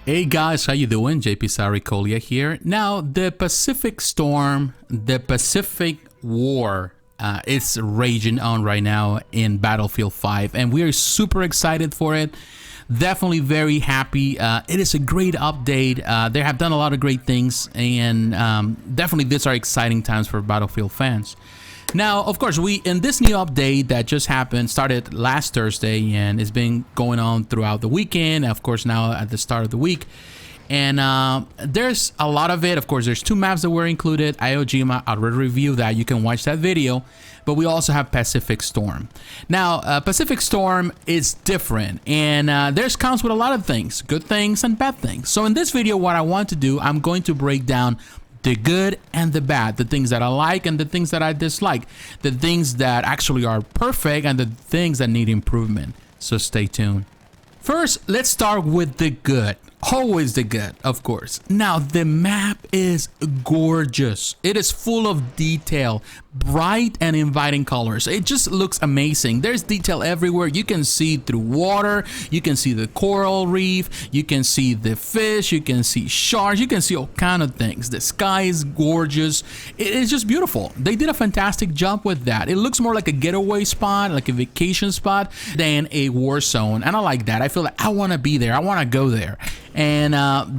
Hey guys, how you doing? jpsarrireviews here. Now, the Pacific Storm, the Pacific War, it's raging on right now in Battlefield 5, and we are super excited for it. Definitely very happy. It is a great update. They have done a lot of great things, and definitely these are exciting times for Battlefield fans. Now, of course, we in this new update that just happened, started last Thursday, and it's been going on throughout the weekend. Of course, now at the start of the week, and there's a lot of it. Of course, there's two maps that were included. I already reviewed that. You can watch that video. But we also have Pacific Storm. Now, Pacific Storm is different, and there's comes with a lot of things, good things and bad things. So in this video, what I want to do, I'm going to break down the good and the bad, the things that I like and the things that I dislike, the things that actually are perfect and the things that need improvement. So stay tuned. First, let's start with the good. Always the good, of course. Now, the map is gorgeous. It is full of detail, bright and inviting colors. It just looks amazing. There's detail everywhere. You can see through water. You can see the coral reef. You can see the fish. You can see sharks. You can see all kind of things. The sky is gorgeous. It is just beautiful. They did a fantastic job with that. It looks more like a getaway spot, like a vacation spot, than a war zone. And I like that. I feel like I want to be there. I want to go there. And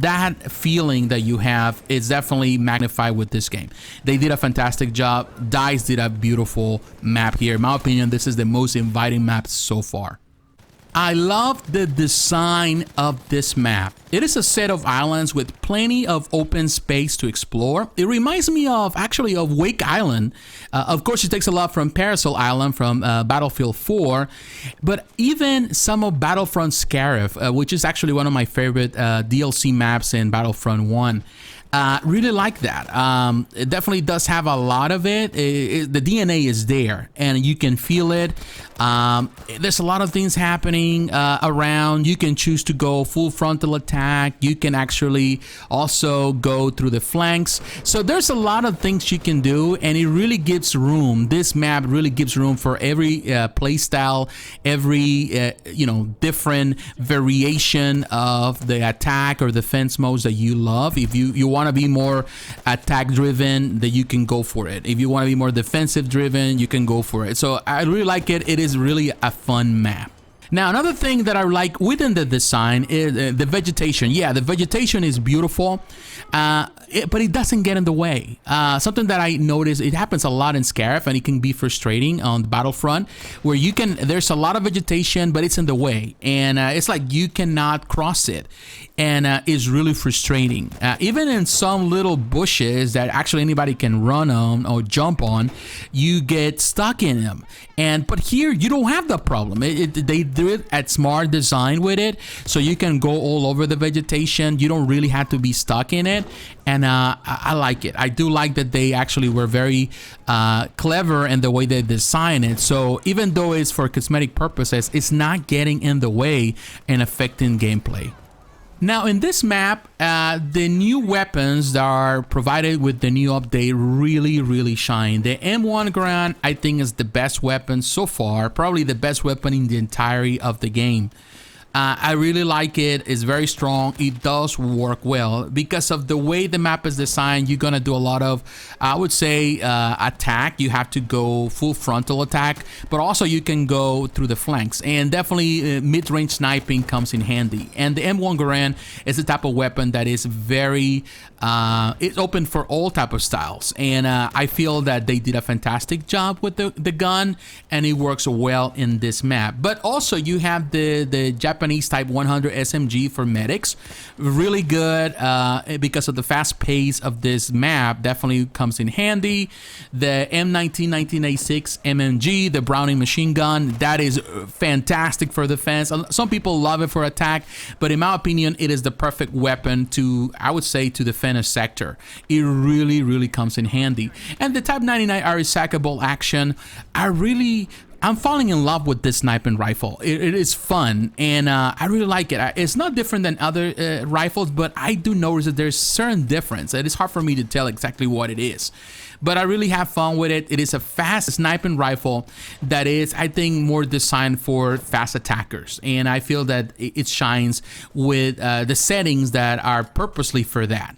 that feeling that you have is definitely magnified with this game. They did a fantastic job. DICE did a beautiful map here. In my opinion, this is the most inviting map so far. I love the design of this map. It is a set of islands with plenty of open space to explore. It reminds me of Wake Island. Of course, it takes a lot from Parasol Island from Battlefield 4, but even some of Battlefront Scarif, which is actually one of my favorite DLC maps in Battlefront 1. Really like that. It definitely does have a lot of it. The DNA is there and you can feel it. There's a lot of things happening around. You can choose to go full frontal attack. You can actually also go through the flanks. So there's a lot of things you can do, and it really gives room. This map really gives room for every play style, every different variation of the attack or defense modes that you love. If you want to be more attack driven, then you can go for it. If you want to be more defensive driven, you can go for it. So I really like it. It is really a fun map. Now, another thing that I like within the design is the vegetation. Yeah, the vegetation is beautiful, but it doesn't get in the way. Something that I noticed, it happens a lot in Scarif, and it can be frustrating on the Battlefront, where there's a lot of vegetation, but it's in the way, and it's like you cannot cross it, and it's really frustrating. Even in some little bushes that actually anybody can run on or jump on, you get stuck in them. But here you don't have the problem. They do it at smart design with it, so you can go all over the vegetation. You don't really have to be stuck in it, and I like it. I do like that they actually were very clever in the way they design it. So even though it's for cosmetic purposes, it's not getting in the way and affecting gameplay. Now, in this map, the new weapons that are provided with the new update really shine. The M1 Garand, I think, is the best weapon so far, probably the best weapon in the entirety of the game. I really like it. It's very strong. It does work well because of the way the map is designed. You're gonna do a lot of, I would say, attack. You have to go full frontal attack, but also you can go through the flanks, and definitely mid-range sniping comes in handy. And the M1 Garand is the type of weapon that is very it's open for all type of styles, and I feel that they did a fantastic job with the gun, and it works well in this map. But also you have the Japanese Type 100 SMG for medics, really good because of the fast pace of this map. Definitely comes in handy. The M19 1986 MMG, the Browning machine gun, that is fantastic for defense. Some people love it for attack, but in my opinion, it is the perfect weapon to, I would say, to defend a sector. It really comes in handy. And the Type 99 Arisaka bolt action, I really I'm falling in love with this sniping rifle. It is fun, and I really like it. It's not different than other rifles, but I do notice that there's certain difference. It is hard for me to tell exactly what it is, but I really have fun with it. It is a fast sniping rifle that is, I think, more designed for fast attackers, and I feel that it shines with the settings that are purposely for that.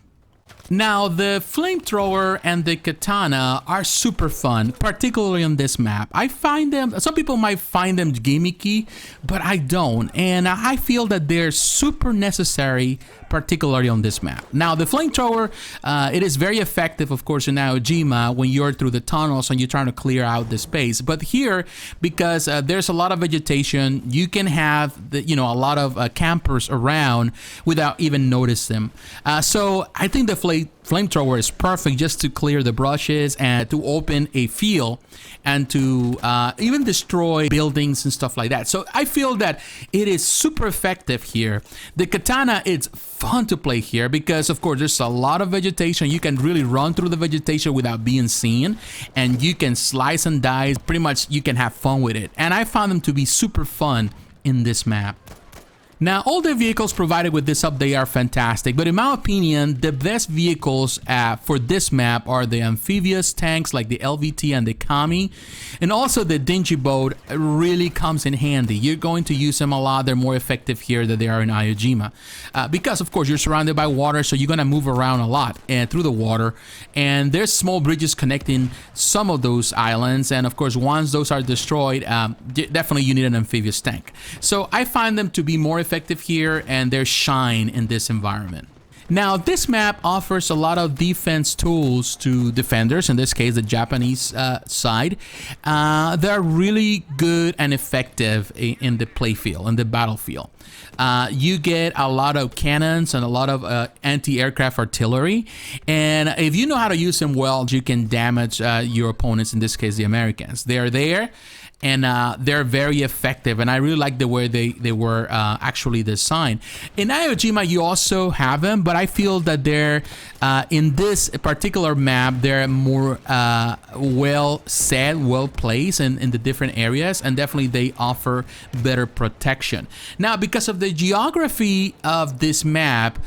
Now, the flamethrower and the katana are super fun, particularly on this map. I find them, some people might find them gimmicky, but I don't. And I feel that they're super necessary, particularly on this map. Now, the flamethrower, it is very effective, of course, in Iwo Jima when you're through the tunnels and you're trying to clear out the space. But here, because there's a lot of vegetation, you can have the, a lot of campers around without even noticing them. So I think the flamethrower is perfect just to clear the brushes and to open a field and to even destroy buildings and stuff like that. So I feel that it is super effective here. The katana, it's fun to play here because, of course, there's a lot of vegetation. You can really run through the vegetation without being seen, and you can slice and dice. Pretty much you can have fun with it, and I found them to be super fun in this map. Now, all the vehicles provided with this update are fantastic, but in my opinion, the best vehicles for this map are the amphibious tanks like the LVT and the Kami, and also the dingy boat really comes in handy. You're going to use them a lot. They're more effective here than they are in Iwo Jima, because of course you're surrounded by water, so you're gonna move around a lot and through the water, and there's small bridges connecting some of those islands, and of course once those are destroyed, definitely you need an amphibious tank. So I find them to be more effective here, and their shine in this environment. Now, this map offers a lot of defense tools to defenders, in this case the Japanese side. They're really good and effective in the playfield, in the battlefield. You get a lot of cannons and a lot of anti-aircraft artillery, and if you know how to use them well, you can damage your opponents, in this case the Americans. They're there, and they're very effective, and I really like the way they were actually designed. In Iwo Jima, you also have them, but I feel that they're in this particular map, they're more well set, well placed in the different areas, and definitely they offer better protection. Now, because of the geography of this map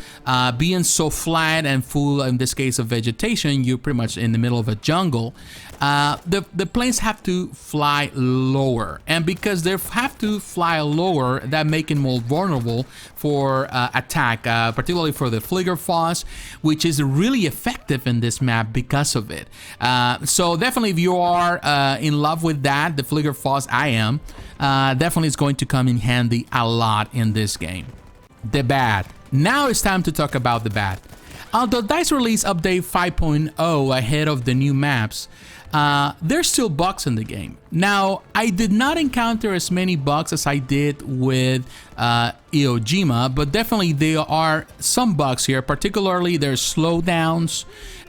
being so flat and full, in this case of vegetation, you're pretty much in the middle of a jungle. The planes have to fly lower, and because they have to fly lower, that make it more vulnerable for attack, particularly for the Fliegerfoss, which is really effective in this map because of it. So definitely, if you are in love with that, the Fliegerfoss, I am, definitely is going to come in handy a lot in this game. The bad. Now it's time to talk about the bad. Although DICE released update 5.0 ahead of the new maps, there's still bugs in the game. Now, I did not encounter as many bugs as I did with Iwo Jima, but definitely there are some bugs here. Particularly, there's slowdowns,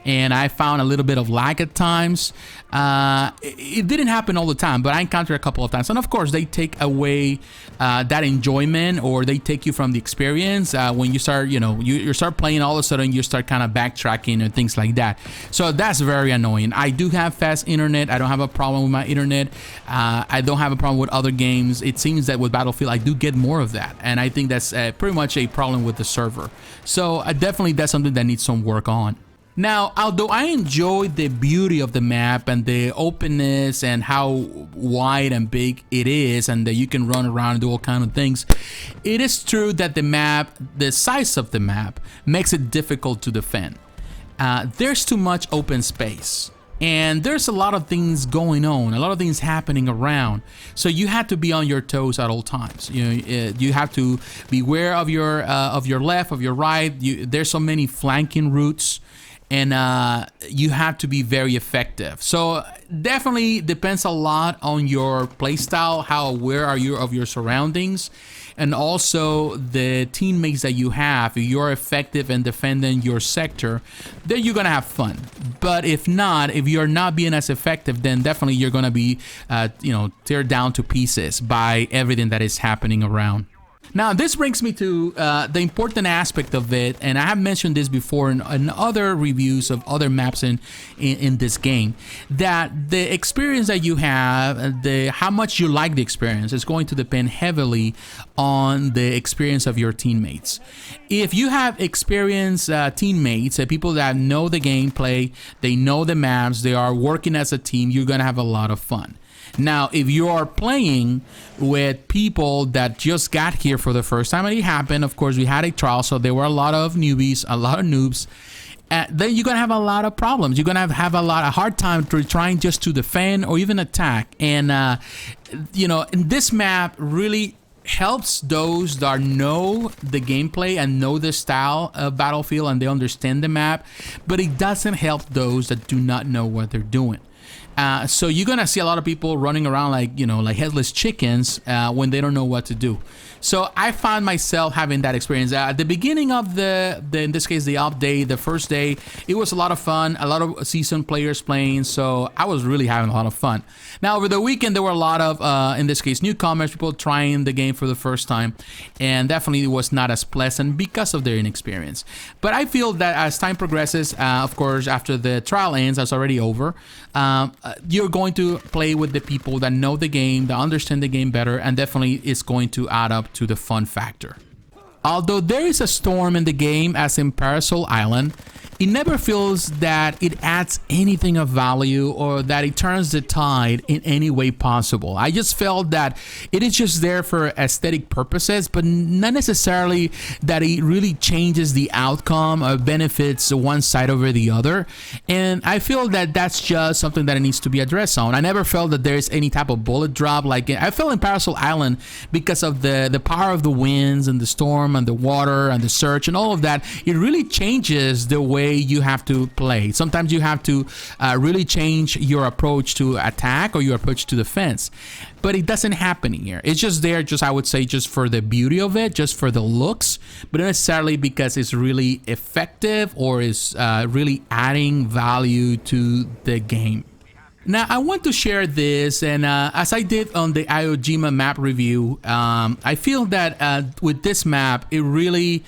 and I found a little bit of lag at times. It didn't happen all the time, but I encountered a couple of times. And of course, they take away that enjoyment, or they take you from the experience when you start, you start playing. All of a sudden, you start kind of backtracking and things like that. So that's very annoying. I do have fast internet. I don't have a problem with my internet. I don't have a problem with other games. It seems that with Battlefield, I do get more of that, and I think that's pretty much a problem with the server. So definitely, that's something that needs some work on. Now, although I enjoy the beauty of the map and the openness and how wide and big it is, and that you can run around and do all kinds of things, it is true that the map, the size of the map, makes it difficult to defend. There's too much open space, and there's a lot of things going on, a lot of things happening around. So you have to be on your toes at all times. You have to be aware of your left, of your right. There's so many flanking routes, and you have to be very effective. So definitely depends a lot on your playstyle, how aware are you of your surroundings, and also the teammates that you have. If you're effective in defending your sector, then you're gonna have fun. But if not, if you're not being as effective, then definitely you're gonna be teared down to pieces by everything that is happening around. Now, this brings me to the important aspect of it, and I have mentioned this before in other reviews of other maps in this game, that the experience that you have, how much you like the experience, is going to depend heavily on the experience of your teammates. If you have experienced teammates, people that know the gameplay, they know the maps, they are working as a team, you're going to have a lot of fun. Now, if you are playing with people that just got here for the first time, and it happened, of course, we had a trial, so there were a lot of newbies, a lot of noobs, then you're going to have a lot of problems. You're going to have a hard time trying just to defend or even attack. And, you know, this map really helps those that know the gameplay and know the style of Battlefield and they understand the map, but it doesn't help those that do not know what they're doing. So you're gonna see a lot of people running around like, you know, like headless chickens when they don't know what to do. So I found myself having that experience at the beginning of the in this case the update, the first day. It was a lot of fun, a lot of seasoned players playing, so I was really having a lot of fun. Now over the weekend there were a lot of in this case newcomers, people trying the game for the first time, and definitely it was not as pleasant because of their inexperience. But I feel that as time progresses, of course after the trial ends, that's already over, you're going to play with the people that know the game, that understand the game better, and definitely it's going to add up to the fun factor. Although there is a storm in the game, as in Parasol Island, it never feels that it adds anything of value or that it turns the tide in any way possible. I just felt that it is just there for aesthetic purposes, but not necessarily that it really changes the outcome or benefits one side over the other. And I feel that that's just something that it needs to be addressed on. I never felt that there's any type of bullet drop like I felt in Parasol Island because of the power of the winds and the storm and the water and the surge and all of that. It really changes the way you have to play. Sometimes you have to really change your approach to attack or your approach to defense, but it doesn't happen here. It's just there, just I would say, just for the beauty of it, just for the looks, but not necessarily because it's really effective or is really adding value to the game. Now, I want to share this, and as I did on the Iojima map review, I feel that with this map, it really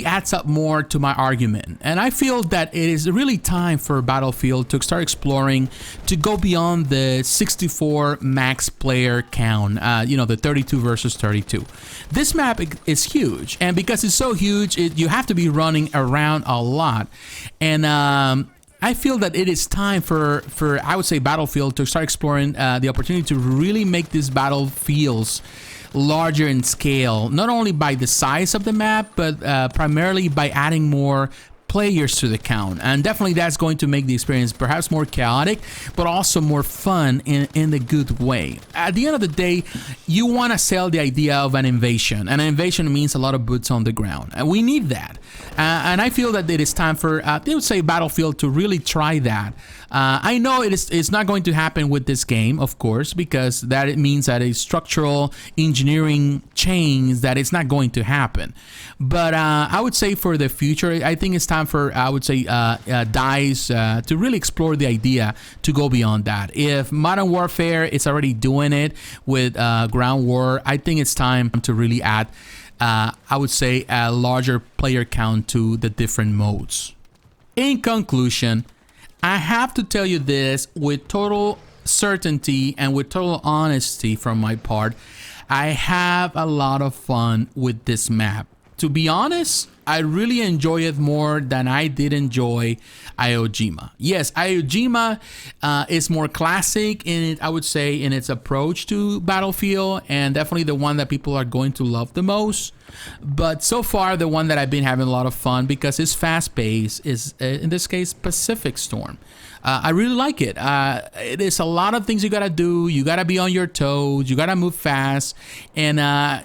adds up more to my argument. And I feel that it is really time for Battlefield to start exploring, to go beyond the 64 max player count, you know, the 32 versus 32. This map is huge, and because it's so huge, you have to be running around a lot. And I feel that it is time for I would say Battlefield to start exploring the opportunity to really make these battlefields larger in scale, not only by the size of the map, but primarily by adding more players to the count. And definitely that's going to make the experience perhaps more chaotic, but also more fun in a good way. At the end of the day, you want to sell the idea of an invasion, and an invasion means a lot of boots on the ground, and we need that. And I feel that it is time for they would say Battlefield to really try that. I know it's not going to happen with this game, of course, because that it means that a structural engineering change that it's not going to happen. But I would say for the future, I think it's time for I would say DICE to really explore the idea to go beyond that. If Modern Warfare is already doing it with Ground War, I think it's time to really add I would say a larger player count to the different modes. In conclusion, I have to tell you this with total certainty and with total honesty from my part. I have a lot of fun with this map. To be honest, I really enjoy it more than I did enjoy Iojima. Yes, Iojima is more classic in, I would say, in its approach to Battlefield, and definitely the one that people are going to love the most. But so far, the one that I've been having a lot of fun because it's fast-paced is, in this case, Pacific Storm. I really like it. It is a lot of things you gotta do. You gotta be on your toes. You gotta move fast, and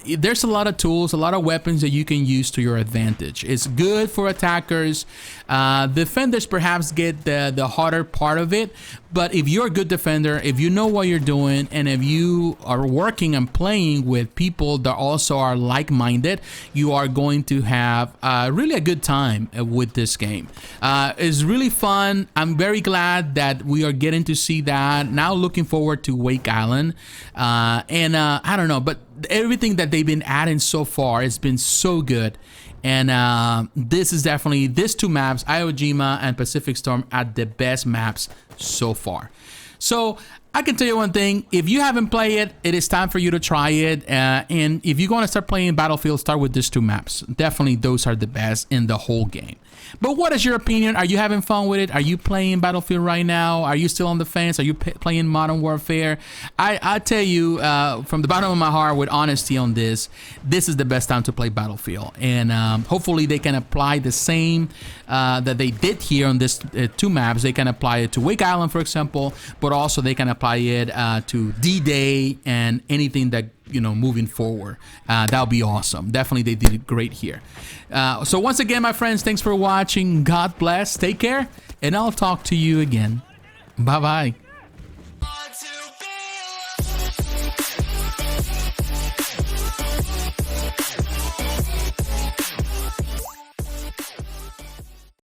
there's a lot of tools, a lot of weapons that you can use to your advantage. It's good for attackers. Defenders perhaps get the harder part of it, but if you're a good defender, if you know what you're doing, and if you are working and playing with people that also are like-minded, you are going to have really a good time with this game. It's really fun. I'm very glad that we are getting to see that. Now looking forward to Wake Island. I don't know, but everything that they've been adding so far has been so good. And this is definitely, these two maps, Iwo Jima and Pacific Storm, are the best maps so far. So I can tell you one thing, if you haven't played it, it is time for you to try it. And if you're going to start playing Battlefield, start with these two maps. Definitely those are the best in the whole game. But what is your opinion? Are you having fun with it? Are you playing Battlefield right now? Are you still on the fence? Are you playing Modern Warfare? I tell you from the bottom of my heart, with honesty on this is the best time to play Battlefield. And hopefully they can apply the same that they did here on this two maps. They can apply it to Wake Island, for example, but also they can apply it to D-Day and anything that, you know, moving forward. That would be awesome. Definitely they did it great here. So once again, my friends, thanks for watching. God bless, take care, and I'll talk to you again. Bye bye.